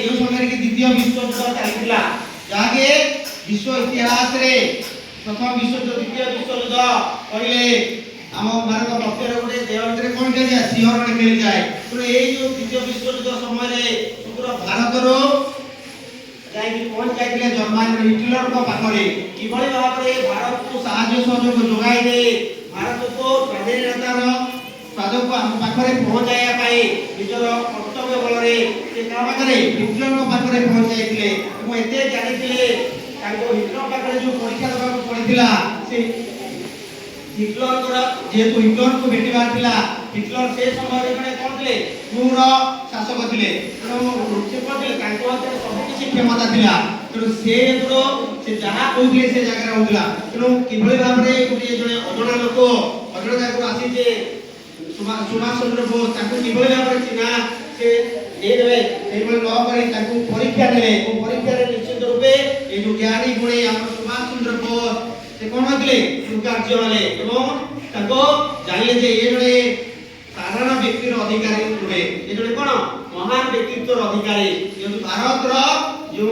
जो समय कि द्वितीय विश्व युद्ध चलता जहाँके विश्व इतिहास रे प्रथम विश्व युद्ध द्वितीय विश्व युद्ध कहले आम भारत बक्सर गोटे देह भितर कौन खेल जाए सिंहरण खेल जाए तो ये जो द्वितीय विश्व युद्ध समय पूरा भारत रो जाई कौन जाइले जर्मन हिटलर को पाखरे किभଳି भाबरे भारत को साहाय्य सहयोग जोगाई दे भारत को स्वाधीनतार स्वाद को हम पाखरे पहुंचाया पाए निजर कर्तव्य बल रे से का पाखरे हिटलर को पाखरे पहुंचाइले एवं एते जानिथिले ताको हिटलर पाखरे जो परीक्षा देबा को पड़िथिला से हिटलर को जेतु हिटलर को भेटिबार थिला हिटलर से समय रे माने कोन थिले क्रूर शासक थिले तो से पथिले ताको हाते सब किछि क्षमता थिला तो से जहाँ कहते से जगह होता तेणु किभଳି भाବରେ गोटे जड़े अजଣା लोक अजଣା जाकर आसी जे सुभाष चंद्र बोस ताको किभଳି भाବରେ चिन्हा से दे देबे सेबल न करी ताको परीक्षा देले ओ परीक्षा रे निश्चित रूपे ए जो ज्ञानी गुणी हमर सुभाष चंद्र बोस से कोन होतले कार्य वाले एवं ताको जानिले जे ए जड़े साधारण व्यक्तिर अधिकारी नुहे ए जड़े कोन महान व्यक्तित्वर अधिकारी जो भारत रो जो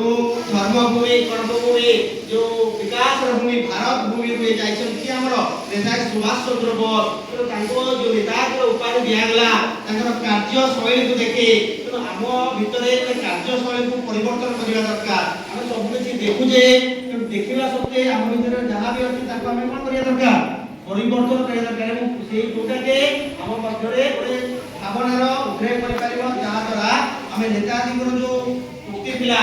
धर्मभूमि कर्मभूमि जो विकास भूमि भारत भूमि रे जाइछन हमर नेता सुभाष चंद्र बोस तो तांको जो नेता के उपाधि दियागला तांकर कार्य शैली को देखि तो हम भितरे कार्य शैली को परिवर्तन करिया दरकार हम सब किछि देखु जे देखिला सत्ते हम भितरे जहां भी अछि ताको हम कोन करिया दरकार परिवर्तन करिया दरकार से जोटा के हम मध्यरे गोटे भावनार उद्रेक करि परिबो जहां द्वारा हम नेताजी जो मुक्ति पिला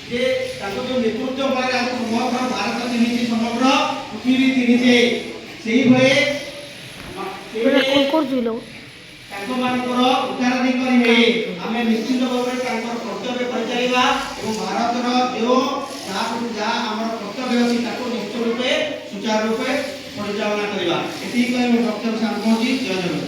जे ताको जो नेतृत्व करे हम समग्र भारत चिन्हित समग्र पृथ्वी चिन्हित सेही भए कोन कोन जुलो ताको मानकर उत्तराधिकारी हे हमें निश्चित भाବରେ ताकर कर्तव्य परिचालिबा एवं भारतर जो जा हमर कर्तव्य अछि ताको निश्चित रूपे सुचारू रूपे परिचालना करिबा एति कहि हम डॉक्टर सामकोजी जय जगन्नाथ।